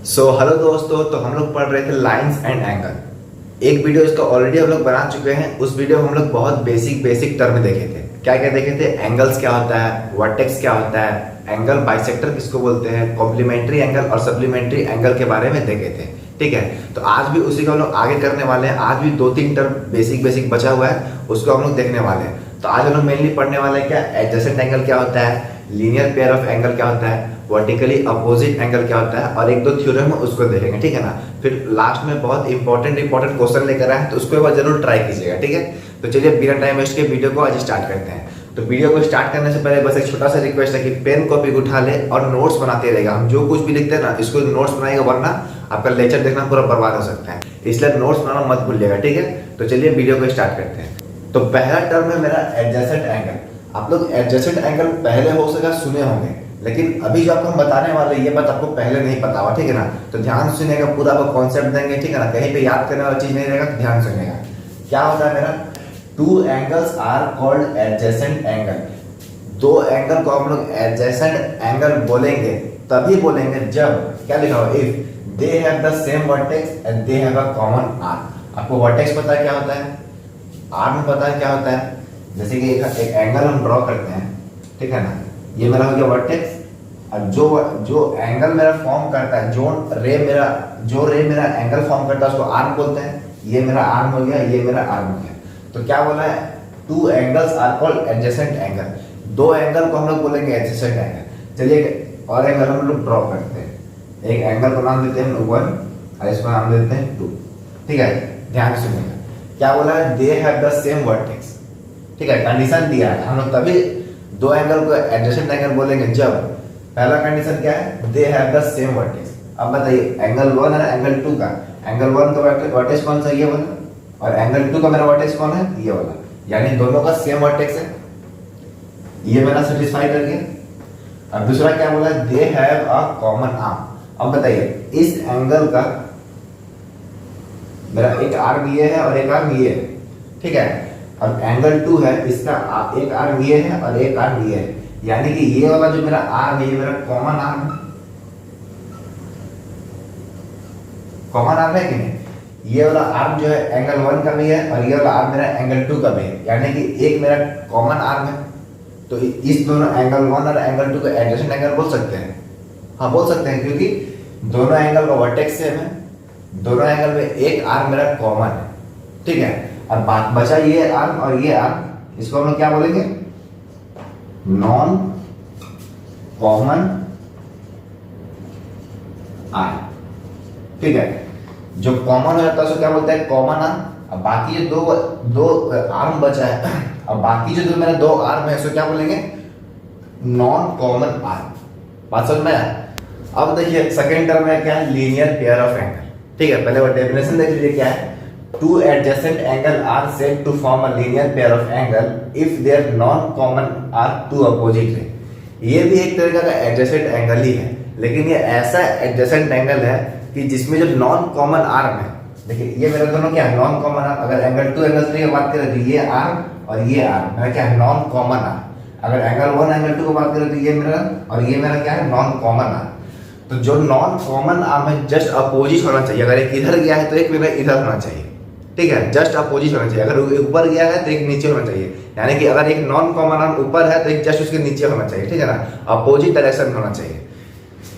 Hello दोस्तों, तो हम लोग पढ़ रहे थे लाइंस एंड एंगल। एक वीडियो इसका ऑलरेडी हम लोग बना चुके हैं। उस वीडियो में हम लोग बहुत बेसिक टर्म देखे थे। क्या क्या देखे थे? एंगल्स क्या होता है, वर्टेक्स क्या होता है, एंगल बाइसेक्टर किसको बोलते हैं, कॉम्प्लीमेंट्री एंगल और सप्लीमेंट्री एंगल के बारे में देखे थे। ठीक है, तो आज भी उसी को हम लोग आगे करने वाले हैं। आज भी दो तीन टर्म बेसिक बचा हुआ है, उसको हम लोग देखने वाले हैं। तो आज हम लोग मेनली पढ़ने वाले हैं क्या एडजेसेंट एंगल क्या होता है, लीनियर पेयर ऑफ एंगल क्या होता है, वर्टिकली अपोजिट एंगल क्या होता है, और एक दो थ्योरम है उसको देखेंगे। ठीक है ना। फिर लास्ट में बहुत इंपॉर्टेंट क्वेश्चन लेकर आए, तो उसको एक बार जरूर ट्राई कीजिएगा। ठीक है, तो चलिए बिना टाइम वेस्ट के वीडियो को आज स्टार्ट करते हैं। तो वीडियो को स्टार्ट करने से पहले बस एक छोटा सा रिक्वेस्ट है कि पेन कॉपी उठा ले और नोट्स बनाते रहेगा। हम जो कुछ भी लिखते हैं ना, इसको नोट्स बनाएगा, वरना आपका लेक्चर देखना पूरा बर्बाद हो सकता है। इसलिए नोट्स बनाना मत भूलिएगा। ठीक है, तो चलिए वीडियो को स्टार्ट करते हैं। तो पहला टर्म है मेरा एडजेसेंट एंगल। आप लोग एडजेसेंट एंगल पहले हो सका सुने होंगे, लेकिन अभी जो आपको हम बताने वाले ये बात आपको पहले नहीं पता हुआ। ठीक है ना, तो ध्यान सुनेगा, पूरा आपको कॉन्सेप्ट देंगे। ठीक है ना, कहीं पे याद करने वाला चीज नहीं रहेगा, तो ध्यान सुनेगा। क्या होता है मेरा, two angles are called adjacent angle. दो एंगल को हम लोग एडजेसेंट एंगल बोलेंगे, तभी बोलेंगे जब क्या लिखा हुआ, if they have the same vertex and they have a common arm. आपको वर्टेक्स पता है क्या होता है, आर्म पता है क्या होता है। जैसे कि एक एंगल हम ड्रॉ करते हैं, ठीक है ना, ये मेरा हो गया वर्टेक्स, और जो एंगल मेरा फॉर्म करता है, जो रे मेरा एंगल फॉर्म करता है उसको आर्म बोलते हैं। ये मेरा आर्म हो गया, ये मेरा आर्म हो गया। तो क्या बोला है, two angles are called adjacent angle. दो एंगल को हम लोग बोलेंगे एडजेसेंट एंगल। चलिए और एंगल हम लोग ड्रॉ करते हैं। एक एंगल को नाम देते हैं 1 और इसको नाम देते हैं 2। ठीक है, ध्यान सुनिएगा। क्या बोला है, they have the same vertex. ठीक है, कंडीशन दिया है, हम लोग तभी दो एंगल को एडजेसेंट एंगल बोलेंगे जब पहला कंडीशन क्या है, they have the same vertex. अब बताइए एंगल 1 और एंगल 2 का, एंगल 1 का वर्टेक्स कौन सा, ये वाला, और एंगल 2 का मेरा वर्टेक्स कौन है, ये वाला। यानी दोनों का सेम वर्टेक्स है, ये मेरा सेटिस्फाई कर गया। अब दूसरा क्या बोला, they have a common arm. अब बताइए इस एंगल का मेरा एक आर्म ये है और एक आर्म ये है। ठीक है, और एंगल 2 है, इसका एक आर्म ये है और एक आर्म ये है। यानी कि ये वाला जो मेरा आर्म है, ये मेरा कॉमन आर्म है। कॉमन आर्म है कि नहीं, ये वाला आर्म जो है एंगल 1 का भी है और ये वाला आर्म मेरा एंगल 2 का भी है। यानी कि एक मेरा कॉमन आर्म है। तो इस दोनों एंगल 1 और एंगल 2 को एडजेसेंट एंगल बोल सकते हैं। हाँ बोल सकते हैं, क्योंकि दोनों एंगल का वर्टेक्स सेम है, दोनों एंगल में एक आर्म मेरा कॉमन है। ठीक है, अब बात बचा ये आर्म और ये आर्म, इसको हम लोग क्या बोलेंगे, नॉन कॉमन आर्म। ठीक है, जो कॉमन हो जाता है उसको क्या बोलते हैं, कॉमन आर्म। अब बाकी जो दो आर्म बचा है, अब बाकी जो मेरा दो आर्म है उसको क्या बोलेंगे, नॉन कॉमन आर्म। बात समझ में आया। अब देखिए सेकेंड टर्म है क्या है, लीनियर पेयर ऑफ एंगल। ठीक है, पहले वो डेफिनेशन देख लीजिए क्या है, two adjacent angle are said to form a linear pair of angle if their non-common are two opposite है। ये भी एक तरीका का adjacent angle ही है, लेकिन ये ऐसा adjacent angle है कि जिसमें जो नॉन कॉमन आर्म है, देखिए ये मेरा दोनों क्या है, नॉन कॉमन आर्म। अगर एंगल 2 एंगल 3 की बात करें तो ये आर्म और ये आर्म मेरा क्या है, नॉन कॉमन आर्म। अगर एंगल 1 एंगल 2 की बात करें तो ये मेरा और ये मेरा क्या है, नॉन कॉमन आर्म। तो जो नॉन कॉमन आर्म है जस्ट अपोजिट होना चाहिए। अगर एक इधर गया है तो एक मेरा इधर होना चाहिए। ठीक है, जस्ट अपोजिट होना चाहिए। अगर ऊपर गया है तो एक नीचे होना चाहिए। यानी कि अगर एक नॉन कॉमन आर्म ऊपर है तो एक जस्ट उसके नीचे होना चाहिए। ठीक है ना, अपोजिट डायरेक्शन में होना चाहिए।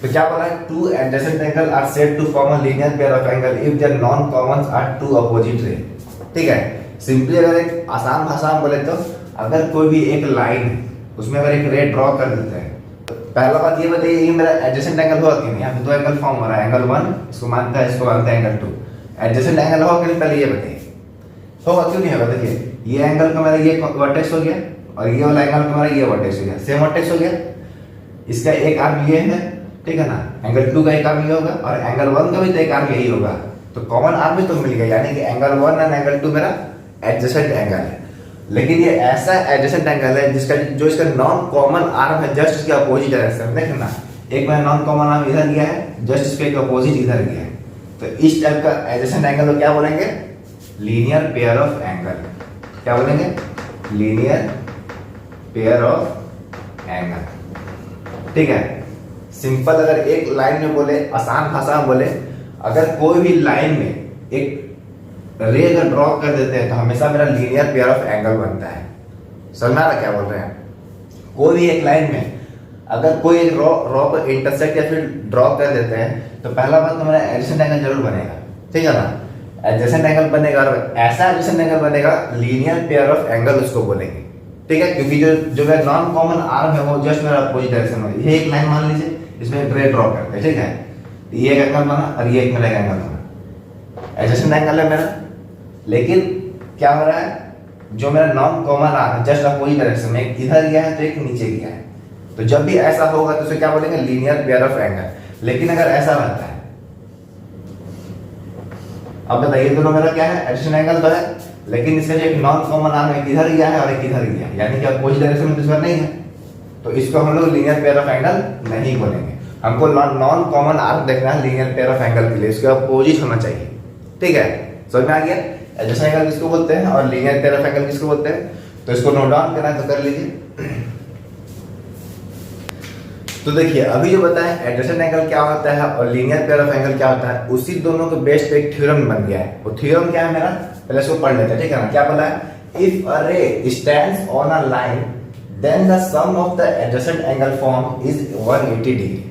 तो क्या बोला है, two adjacent angle are said to form a linear pair of angle if their non commons are two opposite ray. ठीक है, सिंपली अगर एक आसान भाषा में बोले तो अगर कोई भी एक लाइन है उसमें अगर एक रे ड्रॉ कर देते हैं, तो पहला बात ये बताइए ये मेरा एडजेसेंट एंगल हुआ कि नहीं। यहाँ पे दो एंगल फॉर्म हो रहा है, एंगल 1 इसको मानता है, इसको मानता है एंगल 2। एडजेसेंट एंगल होगा कि पहले ये बताइए, होगा क्यों नहीं होगा। देखिए ये एंगल का मेरा ये वर्टेक्स हो गया और ये वाला एंगल का मेरा ये वर्टेक्स हो गया, सेम वर्टेक्स हो गया। इसका एक आर्म ये है, ठीक है ना, एंगल 2 का एक आर्म ये होगा और एंगल 1 का भी तो एक आर्म यही होगा। तो कॉमन आर्म भी तो मिल गया, यानी कि एंगल 1 और एंगल 2 मेरा एडजेसेंट एंगल है। लेकिन ये ऐसा एडजेसेंट एंगल है जिसका जो इसका नॉन कॉमन आर्म है जस्ट इसके अपोजिट डायरेक्शन। देखिए ना, एक मेरा नॉन कॉमन आर्म इधर गया है, जस्ट इसके एक अपोजिट इधर गया है। तो इस टाइप का एडजेसेंट एंगल को क्या बोलेंगे, लीनियर पेयर ऑफ एंगल। क्या बोलेंगे, लीनियर पेयर ऑफ एंगल। ठीक है, सिंपल अगर एक लाइन में बोले, आसान भाषा में बोले, अगर कोई भी लाइन में एक रे अगर ड्रॉ कर देते हैं तो हमेशा मेरा लीनियर पेयर ऑफ एंगल बनता है। समझ में आ रहा क्या बोल रहे हैं? कोई भी एक लाइन में अगर कोई एक रॉ को इंटरसेक्ट या फिर ड्रॉ कर देते हैं तो पहला बात तो मेरा एडजेसेंट एंगल जरूर बनेगा, ठीक है ना। एडजेसेंट एंगल बनेगा और ऐसा एडजेसेंट एंगल बनेगा, लीनियर पेयर ऑफ एंगल उसको बोलेंगे, ठीक है। क्योंकि जो मेरा नॉन कॉमन आर्म है वो जस्ट मेरा अपोजिट डायरेक्शन में, ये एक लाइन मान लीजिए, इसमें एक रे ड्रॉ करते हैं, ठीक है। ये एक एंगल बना और ये एक मेरा एंगल बना, एडजेसेंट एंगल है मेरा। लेकिन क्या हो रहा है, जो मेरा नॉन कॉमन आर्म है जस्ट अपोजिट डायरेक्शन में, एक इधर गया है तो एक नीचे गया है, तो जब भी ऐसा होगा तो उसे क्या बोलेंगे, लीनियर पेयर ऑफ एंगल। लेकिन अगर ऐसा रहता है, अब बताइए दोनों मेरा क्या है, एडजेसेंट एंगल तो है, लेकिन इसका जो एक नॉन कॉमन आर्म एक इधर गया है और एक इधर गया, यानी कि अपोजिट डायरेक्शन में दूसरा नहीं है, तो इसको हम लोग लीनियर पेयर ऑफ एंगल नहीं बोलेंगे। हमको नॉन कॉमन आर्म देखना है लीनियर पेयर ऑफ एंगल के लिए, इसका अपोजिट होना चाहिए, ठीक है। समझ में आ गया? एडजेसेंट एंगल किसको बोलते हैं और लीनियर पेयर ऑफ एंगल किसको बोलते हैं, तो इसको नोट डाउन करना है तो कर लीजिए। तो देखिए अभी जो बताएं एडजेसेंट एंगल क्या होता है और लीनियर पेयर ऑफ एंगल क्या होता है, उसी दोनों के बेस पे एक थ्योरम बन गया है। वो थ्योरम क्या है मेरा, पहले इसको पढ़ लेते हैं, ठीक है ना। क्या बोला है, if a ray stands on a line then the sum of the adjacent angle form is 180 degree.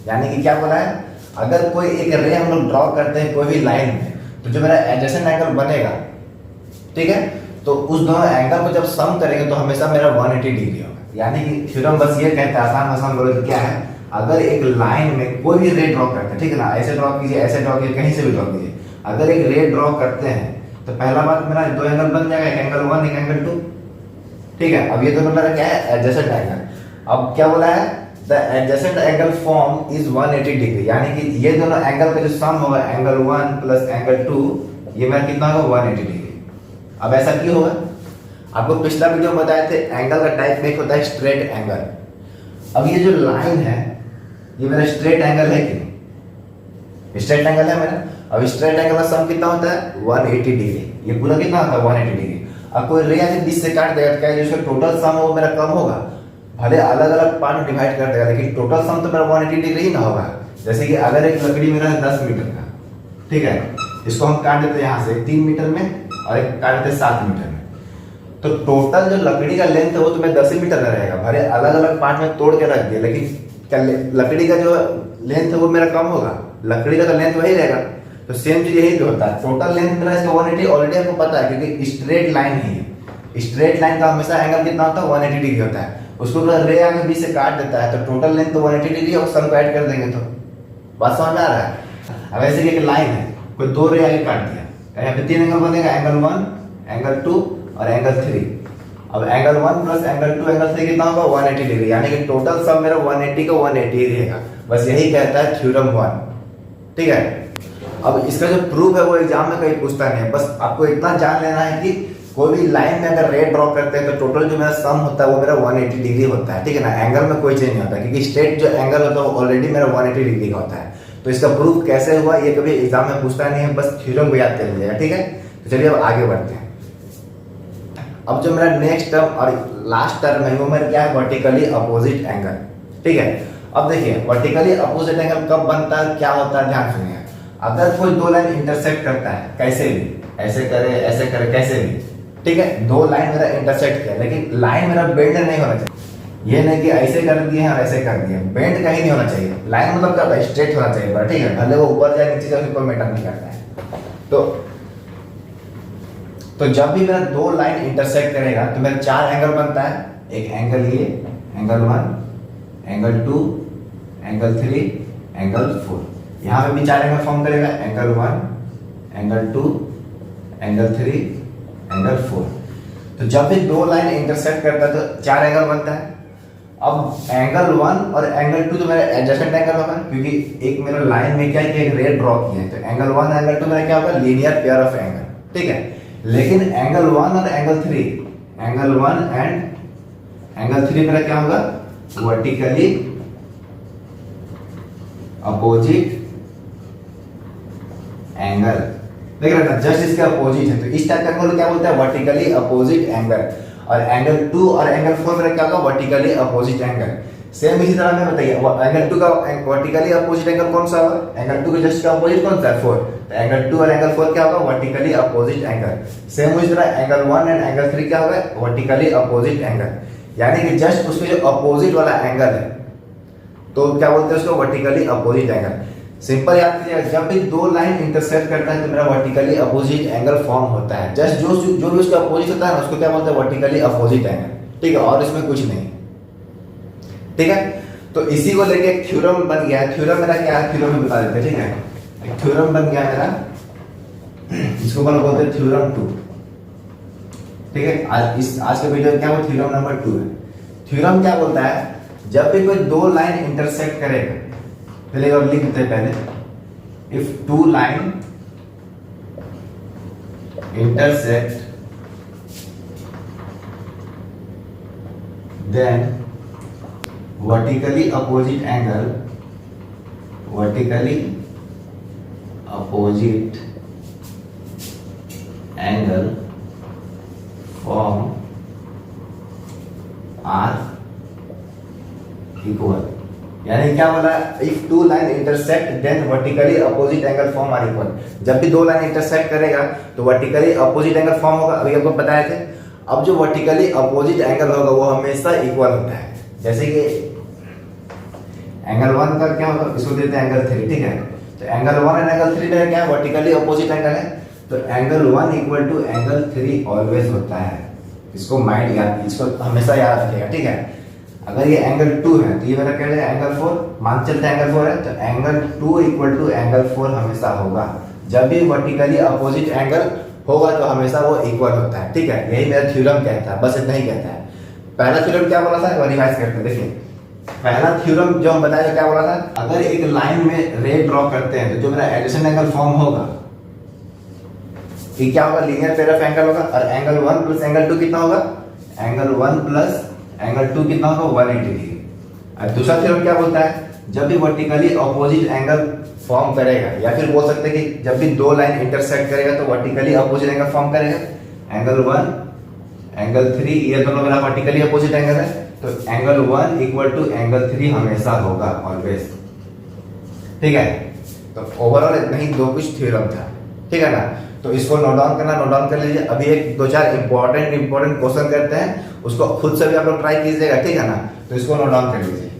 यानी कि क्या बोला है, अगर कोई एक रे हम लोग ड्रॉ करते हैं कोई भी लाइन में, तो जो मेरा एडजेसेंट एंगल बनेगा, ठीक है, तो उस दोनों एंगल को जब सम करेंगे तो हमेशा मेरा 180 डिग्री होगा। यानी कि थ्योरम बस ये कहता है, आसान बोले तो क्या है, अगर एक लाइन में कोई भी रे ड्रॉ करते हैं, ठीक है ना, ऐसे ड्रॉ कीजिए, ऐसे ड्रॉ कीजिए, कहीं से भी ड्रॉ कीजिए, अगर एक रे ड्रॉ करते हैं तो पहला बात मेरा दो एंगल बन जाएगा, एक एंगल 1 एक एंगल 2, ठीक है। अब ये दोनों मेरा क्या है, एडजेसेंट एंगल। अब क्या बोला है, the adjacent angle form is 180 degree, यानी कि ये दोनों एंगल का जो सम होगा, एंगल 1 प्लस एंगल 2, ये मेरा कितना होगा, 180 डिग्री। अब ऐसा क्यों होगा, आपको पिछला वीडियो में बताए थे एंगल का टाइप में एक होता है स्ट्रेट एंगल। अब ये जो लाइन है ये मेरा स्ट्रेट एंगल है कि नहीं, स्ट्रेट एंगल है मेरा। अब स्ट्रेट एंगल का सम कितना होता है, 180 डिग्री। ये पूरा कितना होता है, 180 डिग्री। अब कोई रे आके बीच से काट देगा तो क्या है, जो टोटल सम है वो मेरा कम होगा, भले अलग अलग पार्ट में डिवाइड कर देगा, लेकिन टोटल सम तो मेरा 180 डिग्री ही ना होगा। जैसे कि अगर एक लकड़ी मेरा है 10 मीटर का, ठीक है, इसको हम काट देते हैं यहाँ से 3 मीटर में और एक काट देते 7 मीटर में, तो टोटल जो लकड़ी का लेंथ है वो तुम्हें 10 मीटर का रहेगा, भले अलग अलग पार्ट में तोड़ के रख दिया, लेकिन लकड़ी का जो लेंथ है वो मेरा कम होगा, लकड़ी का तो लेंथ वही रहेगा। तो सेम चीज यही तो होता है, टोटल लेंथ मेरा इसका 180 ऑलरेडी आपको पता है, क्योंकि स्ट्रेट लाइन ही है, स्ट्रेट लाइन का हमेशा एंगल कितना होता है, 180 डिग्री होता है। उसको रे आगे बीच से काट देता है तो टोटल लेंथ तो 180 डिग्री है, सम को ऐड कर देंगे तो बात समझ में आ रहा है। अब ऐसे कि एक लाइन है, कोई दो रे आगे काट दिया, यहाँ पे 3 एंगल बनेगा, एंगल 1 एंगल 2 और एंगल 3। अब एंगल 1 प्लस एंगल 2 एंगल 3 कितना होगा, 180 डिग्री, यानी कि टोटल सम मेरा 180 का 180 ही रहेगा। बस यही कहता है थ्योरम 1, ठीक है। अब इसका जो प्रूफ है वो एग्जाम में कहीं पूछता नहीं है, बस आपको इतना जान लेना है कि कोई भी लाइन में अगर रे ड्रॉ करते हैं तो टोटल जो मेरा सम होता है वो मेरा 180 डिग्री होता है, ठीक है ना। एंगल में कोई चेंज नहीं होता, क्योंकि स्ट्रेट जो एंगल होता है वो ऑलरेडी मेरा 180 डिग्री का होता है। तो इसका प्रूफ कैसे हुआ ये कभी एग्जाम में पूछता नहीं है, बस थ्योरम को याद कर लीजिएगा, ठीक है। तो चलिए अब आगे बढ़ते हैं। अब जो मेरा नेक्स्ट टर्म और लास्ट टर्म है वो मेरा क्या है, वर्टिकली अपोजिट एंगल, ठीक है। अब देखिए वर्टिकली अपोजिट एंगल कब बनता है, क्या होता है, ध्यान सुनिए। अगर कोई दो लाइन इंटरसेक्ट करता है, कैसे भी, ऐसे करे कैसे भी, ठीक है, दो लाइन मेरा इंटरसेक्ट किया, लेकिन लाइन मेरा बेंड नहीं होना चाहिए। ये नहीं कि ऐसे कर दिए और ऐसे कर दिए, बेंड कहीं नहीं होना चाहिए। लाइन मतलब क्या होता है, स्ट्रेट होना चाहिए, ठीक है, भले वो ऊपर जाए नीचे जाए कोई मैटर नहीं करता है। तो जब भी मेरा दो लाइन इंटरसेक्ट करेगा तो मेरा 4 एंगल बनता है, एक एंगल ये, एंगल 1 एंगल 2 एंगल 3 एंगल 4। यहाँ पे भी 4 एंगल फॉर्म करेगा, एंगल 1 एंगल 2 एंगल 3 एंगल 4। तो जब भी दो लाइन इंटरसेक्ट करता है तो 4 एंगल बनता है। अब एंगल 1 और एंगल 2 तो मेरा एडजेसेंट एंगल होगा, क्योंकि एक मेरा लाइन में क्या है, एक रे ड्रॉ किया है, तो एंगल 1 एंगल 2 मेरा क्या होगा, लीनियर पेयर ऑफ एंगल, ठीक है। लेकिन एंगल 1 और एंगल 3, एंगल 1 एंड एंगल 3 मेरा क्या होगा, वर्टिकली अपोजिट एंगल, देख रहे हैं ना, जस्ट इसके अपोजिट है। तो इस टाइप का एंगल क्या बोलते हैं, वर्टिकली अपोजिट एंगल। और एंगल 2 और एंगल 4 मेरा क्या होगा, वर्टिकली अपोजिट एंगल। सेम इसी तरह में बताइए एंगल 2 का वर्टिकली अपोजिट एंगल कौन सा होगा, एंगल 2 के जस्ट का अपोजिट कौन सा है 4, तो एंगल 2 और एंगल 4 क्या होगा वर्टिकली अपोजिट एंगल। सेम उसी तरह एंगल 1 एंड एंगल 3 क्या होगा वर्टिकली अपोजिट एंगल, यानी कि जस्ट उसके जो अपोजिट वाला एंगल है तो क्या बोलते हैं उसको वर्टिकली अपोजिट एंगल। सिंपल याद कीजिएगा, जब भी दो लाइन इंटरसेक्ट करता है तो मेरा वर्टिकली अपोजिट एंगल फॉर्म होता है, जस्ट जो भी उसका अपोजिट होता है उसको क्या बोलते हैं वर्टिकली अपोजिट एंगल, ठीक है, और इसमें कुछ नहीं, ठीक है। तो इसी को लेके एक थ्योरम बन गया है, थ्योरम मेरा क्या है थ्योरम में बता देते हैं, ठीक है। एक थ्योरम बन गया मेरा, इसको बोलते हैं थ्योरम 2, ठीक है। आज के वीडियो में क्या वो थ्योरम नंबर 2 है। थ्योरम क्या बोलता है, जब भी कोई दो लाइन इंटरसेक्ट करेगा, पहले और लिख देते हैं पहले, if two line intersect then vertically opposite angle form are equal, यानी क्या बोला, if two line intersect then vertically opposite angle form are equal. जब भी दो लाइन इंटरसेक्ट करेगा तो वर्टिकली अपोजिट एंगल फॉर्म होगा, अभी आपको बताए थे। अब जो वर्टिकली अपोजिट एंगल होगा वो हमेशा इक्वल होता है, जैसे कि एंगल 1 का क्या होगा, इसको देते हैं एंगल 3, ठीक है। तो एंगल 1 एंड एंगल 3 में क्या है वर्टिकली अपोजिट एंगल है, तो angle 1 equal to angle 3 always होता है। इसको माइंड याद, इसको हमेशा याद रखिएगा, ठीक है। अगर ये एंगल 2 है तो ये मेरा क्या है एंगल 4, मान चलते हैं एंगल 4 है, तो एंगल 2 इक्वल टू एंगल 4 हमेशा होगा। जब भी वर्टिकली अपोजिट एंगल होगा तो हमेशा वो इक्वल होता है, ठीक है। यही मेरा थ्योरम कहता है, बस इतना ही कहता है। पहला थ्योरम क्या बोला था, रिवाइज करते हैं, देखिए। पहला थ्योरम जो हम बताया क्या बोला था, अगर एक लाइन में रे ड्रॉ करते हैं तो जो मेरा एडिशन एंगल फॉर्म होगा कि क्या होगा, लीनियर पेयर ऑफ एंगल होगा, और एंगल 1 प्लस एंगल 2 कितना होगा, एंगल 1 प्लस एंगल 2 कितना होगा 180 डिग्री। और दूसरा थ्योरम क्या बोलता है, जब भी वर्टिकली अपोजिट एंगल फॉर्म करेगा, या फिर बोल सकते हैं कि जब भी दो लाइन इंटरसेक्ट करेगा तो वर्टिकली अपोजिट एंगल फॉर्म करेगा, एंगल 1 एंगल 3 ये दोनों मेरा वर्टिकली अपोजिट एंगल है, तो एंगल 1 इक्वल टू एंगल 3 हमेशा होगा ऑलवेज, ठीक है। तो ओवरऑल इतना ही दो कुछ थ्योरम था, ठीक है ना। तो इसको नोट डाउन करना, नोट डाउन कर लीजिए। अभी एक दो चार इंपॉर्टेंट क्वेश्चन करते हैं, उसको खुद से भी आप लोग ट्राई कीजिएगा, ठीक है ना। तो इसको नोट डाउन कर लीजिए।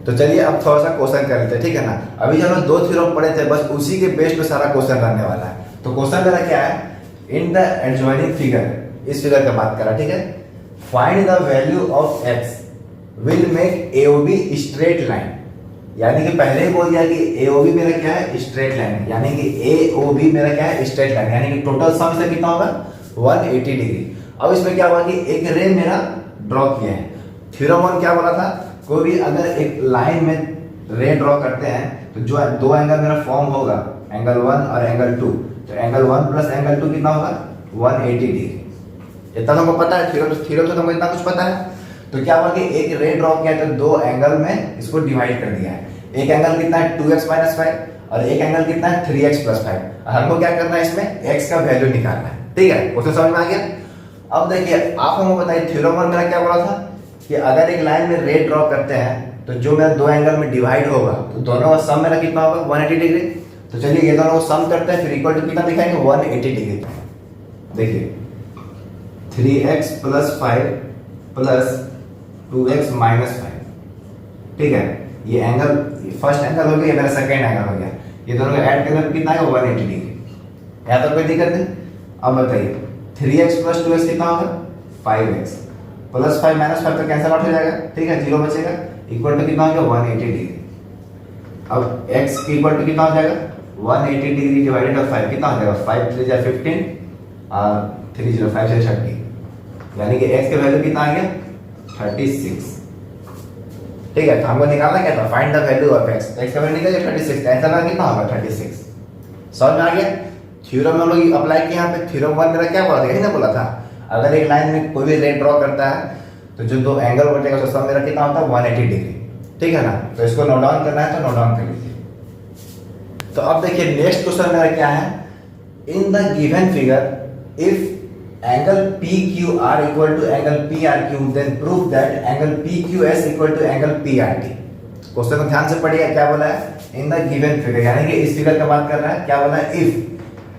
तो चलिए अब थोड़ा सा क्वेश्चन कर लेते हैं, ठीक है ना। अभी जो हम लोग दो थ्योरम पढ़े थे, बस उसी के बेस पे सारा क्वेश्चन रहने वाला है। तो क्वेश्चन मेरा क्या है, इन द एडजॉइनिंग फिगर, इस फिगर का बात करा, ठीक है। Find the value of x will make AOB straight line, यानी कि पहले ही बोल दिया कि एओबी मेरा क्या है स्ट्रेट लाइन, यानी कि एओबी मेरा क्या है स्ट्रेट लाइन, यानी कि टोटल सम से कितना होगा 180 डिग्री। अब इसमें क्या हुआ कि एक रे मेरा ड्रॉ किया है। थ्योरम 1 क्या बोला था, कोई भी अगर एक लाइन में रे ड्रॉ करते हैं तो जो दो एंगल मेरा फॉर्म होगा, एंगल 1 और एंगल 2, तो एंगल 1 प्लस एंगल 2 कितना होगा 180 डिग्री। इतना तो हमको पता है, थ्योरम से हमको इतना कुछ पता है। तो क्या हुआ कि एक रे ड्रॉ किया तो दो एंगल में इसको डिवाइड कर दिया है। एक एंगल कितना है 2x माइनस 5 और एक एंगल कितना है 3x प्लस 5। हमको क्या करना है, इसमें x का वैल्यू निकालना है, ठीक है। क्वेश्चन समझ में आ गया। अब देखिए आप हमको बताइए, थ्योरम 1 मेरा क्या बोला था कि अगर एक लाइन में रे ड्रॉ करते हैं तो जो मेरा दो एंगल में डिवाइड होगा तो दोनों का सम मेरा कितना होगा 180 डिग्री। तो चलिए ये दोनों को सम करते हैं, फिर इक्वल टू कितना दिखाएंगे 180 डिग्री। देखिए 3x plus 5 plus 2x minus 5, ठीक है। ये एंगल फर्स्ट एंगल हो गया, ये मेरा सेकंड एंगल हो गया, ये दोनों का ऐड करके कितना आएगा 180 डिग्री। यहाँ तक कोई दिक्कत नहीं। अब बताइए 3x प्लस 2x कितना होगा 5x प्लस 5 माइनस 5 तो कैंसिल आउट हो जाएगा, ठीक है, 0 बचेगा, इक्वल टू कितना हो गया 180 डिग्री। अब x की इक्वल टू कितना हो जाएगा 180 डिग्री डिवाइडेड बाय 5 कितना हो जाएगा 5 3 जा 15 और 3 0 5 से 30, यानी कि x का वैल्यू कितना आ गया 36, ठीक है। तो हमको निकालना क्या था, find the value of x। x का वैल्यू निकल गया 36, आंसर आ कितना होगा 36। समझ में आ गया। थ्योरम हम लोग अप्लाई किया, यहाँ पे थ्योरम 1 मेरा क्या बोला था, यही ना बोला था, अगर एक लाइन में कोई भी रे ड्रॉ करता है तो जो दो एंगल बचेगा उसका सम मेरा कितना होता है 180 डिग्री, ठीक है ना। तो इसको नोट डाउन करना है तो नोट डाउन कर लीजिए। तो अब देखिए नेक्स्ट क्वेश्चन मेरा क्या है, in the given figure if angle P Q R equal to angle P R Q, then prove that angle P Q S equal to angle P R T. Question को ध्यान से पढ़िए, क्या बोला है, इन द गिवन फिगर, यानी कि इस फिगर का बात कर रहा है। क्या बोला है, if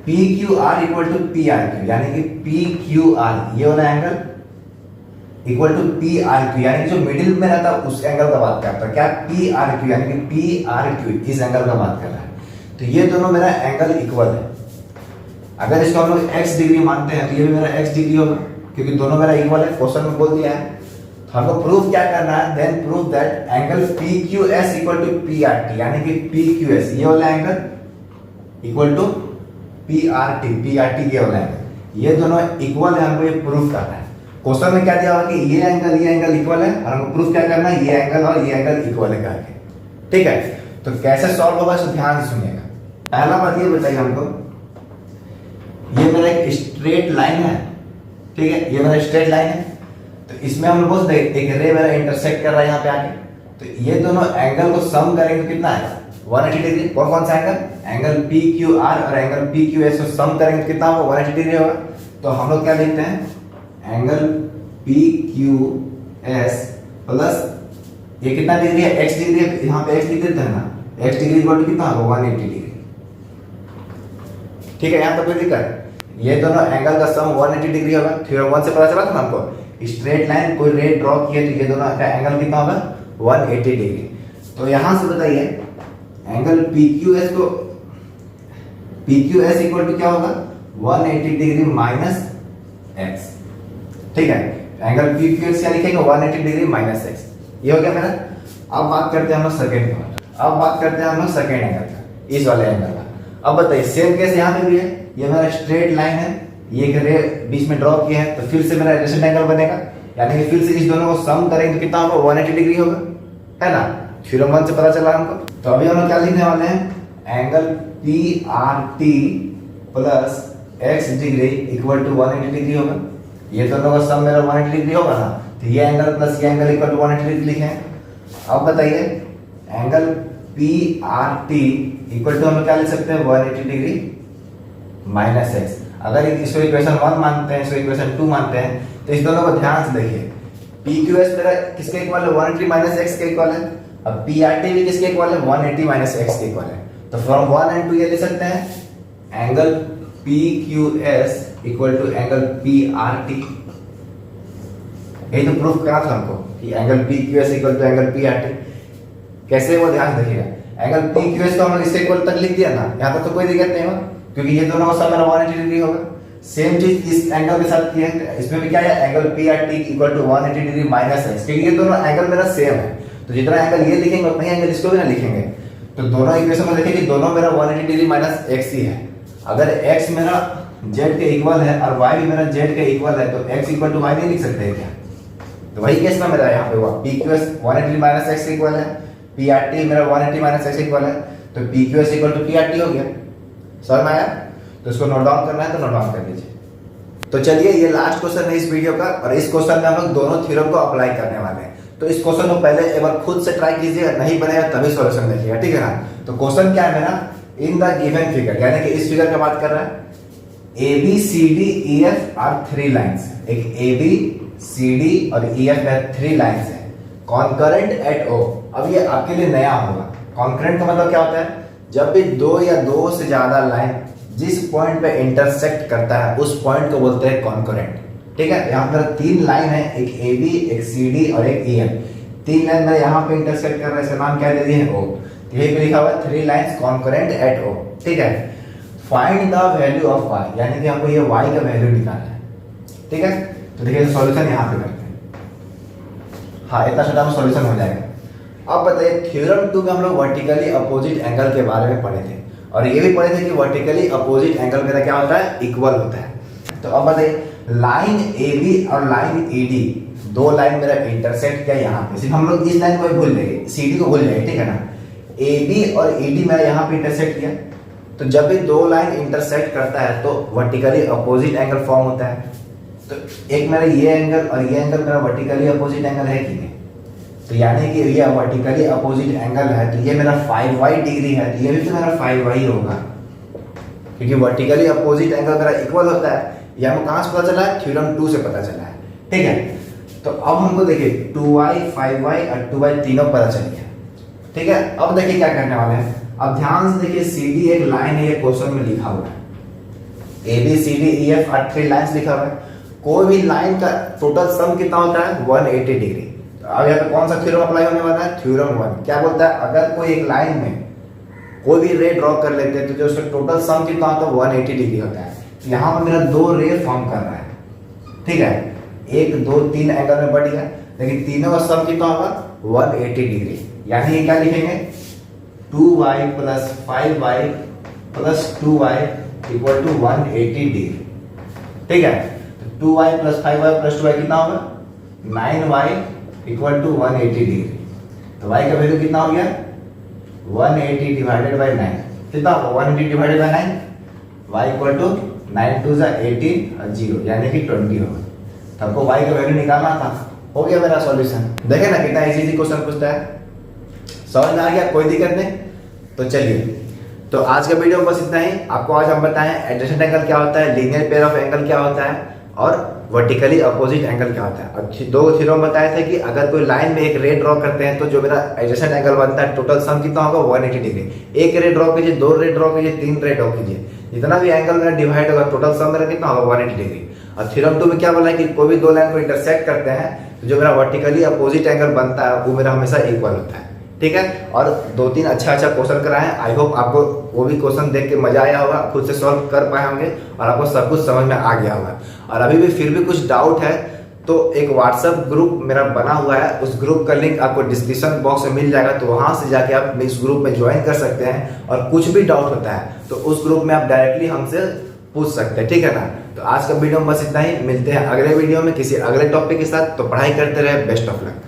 P Q R equal to P R Q, यानी कि पी क्यू आर ये वाला angle equal to P R Q, यानी कि जो मिडिल में रहता है उस एंगल का बात करता है। क्या, पी आर क्यू, यानी कि पी आर क्यू इस एंगल का बात कर रहा है। तो ये दोनों मेरा एंगल इक्वल है। अगर इसको हम लोग x डिग्री मानते हैं तो ये भी मेरा x डिग्री होगा, क्योंकि दोनों मेरा इक्वल है, क्वेश्चन में बोल दिया है। तो हमको प्रूफ क्या करना है, then proof that angle P Q S equal to P R T, यानी कि पी क्यू एस ये वाला angle equal to P R T ये वाला एंगल, ये दोनों इक्वल है, हमको ये प्रूफ करना है। क्वेश्चन में क्या दिया हुआ कि ये एंगल इक्वल है, और हमको प्रूफ क्या करना है, ये एंगल और ये एंगल इक्वल है करके। ठीक है, तो कैसे सॉल्व होगा इसको ध्यान से सुनिएगा। पहला बात ये बताइए हमको, ये मेरा एक स्ट्रेट लाइन है, ठीक है, ये मेरा स्ट्रेट लाइन है। तो इसमें हम लोग एक रे मेरा इंटरसेक्ट कर रहा है यहाँ पे आके, तो ये दोनों एंगल को सम करेंगे तो कितना आएगा, 180 डिग्री। कौन कौन सा angle, angle P Q are और एंगल पी क्यू एस को सम करेंगे तो कितना होगा, 180 डिग्री होगा। तो हम लोग क्या लिखते हैं, angle P Q S plus ये कितना डिग्री है, एक्स डिग्री है, यहाँ पे एक्स डिग्री है ना, एक्स डिग्री इक्वल टू कितना होगा, 180 डिग्री। ठीक है, यहाँ तक कोई दिक्कत, ये दोनों एंगल का सम 180 डिग्री होगा। थ्योरम 1 से पता चला था ना हमको, स्ट्रेट लाइन कोई रे ड्रॉ किए तो ये दोनों का एंगल कितना होगा, 180 डिग्री। तो यहां से बताइए एंगल पी क्यू एस को, P Q S equal to क्या होगा, 180 डिग्री माइनस एक्स। ठीक है, एंगल पी क्यू एस क्या लिखेंगे, 180 डिग्री माइनस एक्स, ये हो गया मेरा। अब बात करते हैं हम लोग सेकेंड का, अब बात करते हैं हम लोग सेकेंड एंगल का, इस वाले एंगल का। अब बताइए सेम केस यहाँ पे भी है, ये मेरा स्ट्रेट लाइन है, ये एक रे बीच में ड्रॉ किया है, तो फिर से मेरा एडजेसेंट एंगल बनेगा, यानी कि फिर से इस दोनों को सम करेंगे तो कितना होगा, 180 डिग्री होगा, है ना। थ्योरम 1 से पता चला हमको। तो अभी हम लोग क्या लिखने वाले हैं, angle P R T plus X degree equal to 180 degree होगा। ये दोनों का सम मेरा 180 डिग्री होगा ना, तो ये एंगल प्लस ये एंगल इक्वल टू 180 डिग्री लिखे। अब बताइए angle P R T equal to हम क्या लिख सकते हैं, 180 डिग्री माइनस एक्स। अगर इसको इक्वेशन 1 मानते हैं, इसको इक्वेशन 2 मानते हैं, तो इस दोनों को ध्यान से देखिए, पी क्यू एस मेरा किसके इक्वल है, 180 माइनस एक्स के इक्वल है। अब पी आर टी भी किसके इक्वल है, 180 माइनस एक्स के इक्वल है। तो फ्रॉम 1 एंड 2 ये लिख सकते हैं, angle P Q S equal to angle P R T. यही तो प्रूफ करा था हमको कि angle P Q S equal to angle P R T. कैसे, वो ध्यान देखिएगा, एंगल पी क्यू एस को हमने इसके इक्वल तक लिख दिया ना, यहाँ तक तो कोई दिक्कत नहीं होगा, क्योंकि ये दोनों का सम मेरा 180 डिग्री होगा। सेम चीज इस एंगल के साथ किया है, इसमें भी क्या है, angle P R T equal to 180 degree minus X, क्योंकि ये दोनों एंगल मेरा सेम है। तो जितना एंगल ये लिखेंगे उतना ही एंगल इसको भी ना लिखेंगे। तो दोनों इक्वेशन में देखिए कि दोनों मेरा 180 डिग्री माइनस एक्स ही है। अगर x मेरा z के इक्वल है और y भी मेरा z के इक्वल है, तो x इक्वल टू y नहीं लिख सकते हैं क्या। तो वही केस में मेरा यहाँ पे हुआ, P Q S 180 minus X equal है, पी आर टी मेरा 180 माइनस एक्स इक्वल है, तो P Q S equal to P R T हो गया। समझ में आया। तो इसको नोट डाउन करना है तो नोट डाउन कर लीजिए। तो चलिए ये लास्ट क्वेश्चन है इस वीडियो का, और इस क्वेश्चन में हम लोग दोनों थ्योरम को अप्लाई करने वाले हैं। तो इस क्वेश्चन को पहले एक बार खुद से ट्राई कीजिए, नहीं बनेगा तभी सॉल्यूशन देखिएगा, ठीक है ना। तो क्वेश्चन क्या है मेरा, इन द गिवन फिगर, यानी कि इस फिगर की बात कर रहा है, A B C D E F are 3 lines. एक ए बी सी डी और ई एफ है 3 लाइन्स है, कॉन्करेंट एट ओ। अब ये आपके लिए नया होगा। कॉन्करेंट का मतलब क्या होता है, जब भी दो या दो से ज्यादा लाइन जिस पॉइंट पे इंटरसेक्ट करता है उस पॉइंट को बोलते हैं कॉन्करेंट। ठीक है, यहाँ पर 3 लाइन है, एक ए बी, एक सी डी और एक ई एफ। 3 लाइन में यहाँ पे इंटरसेक्ट कर रहा है, इसका नाम क्या दे दिए हैं, ओ। यही पे लिखा हुआ है 3 लाइन्स कॉन्करेंट एट ओ। ठीक है, find the value of y, यानी कि हमको ये y का वैल्यू निकालना है। ठीक है, तो देखिए सॉल्यूशन यहाँ पे करते हैं। हाँ, इतना छोटा में सॉल्यूशन हो जाएगा। अब बताइए थ्योरम 2 में हम लोग वर्टिकली अपोजिट एंगल के बारे में पढ़े थे, और ये भी पढ़े थे कि वर्टिकली अपोजिट एंगल मेरा क्या होता है, इक्वल होता है। तो अब बताइए लाइन ए बी और लाइन ए डी, 2 लाइन मेरा इंटरसेक्ट किया यहाँ पे। सिर्फ हम लोग इस लाइन को भूल जाएंगे, सी डी को भूल जाएंगे, ठीक है ना। ए बी और ए डी मेरा यहाँ पे इंटरसेक्ट किया, तो जब भी 2 लाइन इंटरसेक्ट करता है तो वर्टिकली अपोजिट एंगल फॉर्म होता है। तो एक मेरा ये एंगल और ये एंगल मेरा वर्टिकली अपोजिट एंगल है कि नहीं, तो यानी कि ये वर्टिकली अपोजिट एंगल है, तो ये मेरा 5y डिग्री है, तो ये भी तो मेरा 5y होगा, क्योंकि वर्टिकली अपोजिट एंगल मेरा इक्वल होता है। ये हमको कहाँ से पता चला है? थ्योरम 2 से पता चला है। ठीक है, तो अब हमको देखिए 2y 5y और 2y तीनों पता चल गया। ठीक है, अब देखिए क्या करने वाले हैं। अब ध्यान से देखिए, CD एक लाइन है, ये क्वेश्चन में लिखा हुआ है, ABCDEF और 3 लाइन्स लिखा हुआ है। कोई भी लाइन का टोटल सम कितना होता है? 180 डिग्री। तो अब यहाँ पे कौन सा थ्योरम अप्लाई होने वाला है? थ्योरम 1। क्या बोलता है? अगर कोई एक लाइन में कोई भी रे ड्रॉ कर लेते हैं तो जो उसका टोटल सम कितना होता है? 180 डिग्री होता है। यहाँ पर मेरा 2 रे फॉर्म कर रहा है। ठीक है, 1 2 3 एंगल में बढ़ गया, लेकिन तीनों का सम कितना होगा? 180 डिग्री। यानी ये क्या लिखेंगे? 2y + 5y + 2y = 180 degree. ठीक है, तो 2y + 5y + 2y कितना होगा? 9y = 180 degree. तो y का वैल्यू कितना हो गया? 180 डिवाइडेड बाय 9 कितना होगा? 180 डिवाइडेड बाय 9, y = 9 2 80 और 0 यानी कि 20 होगा। तो आपको y का वैल्यू निकालना था। हो गया मेरा सॉल्यूशन। देखे ना कितना इजी क्वेश्चन पूछता है। समझ में आ गया? कोई दिक्कत नहीं। तो चलिए, तो आज का वीडियो बस इतना ही। आपको आज हम बताएं एडजेसेंट एंगल क्या होता है, लीनियर पेयर ऑफ एंगल क्या होता है और वर्टिकली अपोजिट एंगल क्या होता है। और 2 थ्योरम बताए थे कि अगर कोई लाइन में एक रे ड्रॉ करते हैं तो जो मेरा एडजेसेंट एंगल बनता है टोटल सम कितना होगा? 180 डिग्री। 1 रे ड्रॉ कीजिए, 2 रे ड्रॉ कीजिए, 3 रे ड्रॉ कीजिए, जितना भी एंगल मेरा डिवाइड होगा टोटल सम मेरा कितना होगा? 180 डिग्री। और थ्योरम 2 में क्या बोला है कि कोई भी 2 लाइन को इंटरसेक्ट करते हैं तो जो मेरा वर्टिकली अपोजिट एंगल बनता है वो मेरा हमेशा इक्वल होता है। ठीक है, और 2-3 अच्छा क्वेश्चन कराए हैं। आई होप आपको वो भी क्वेश्चन देख के मजा आया होगा, खुद से सॉल्व कर पाए होंगे और आपको सब कुछ समझ में आ गया होगा। और अभी भी फिर भी कुछ डाउट है तो एक व्हाट्सएप ग्रुप मेरा बना हुआ है, उस ग्रुप का लिंक आपको डिस्क्रिप्शन बॉक्स में मिल जाएगा। तो वहां से जाके आप इस ग्रुप में ज्वाइन कर सकते हैं और कुछ भी डाउट होता है तो उस ग्रुप में आप डायरेक्टली हमसे पूछ सकते हैं। ठीक है ना? तो आज का वीडियो में बस इतना ही। मिलते हैं अगले वीडियो में किसी अगले टॉपिक के साथ। तो पढ़ाई करते रहे। Best of luck.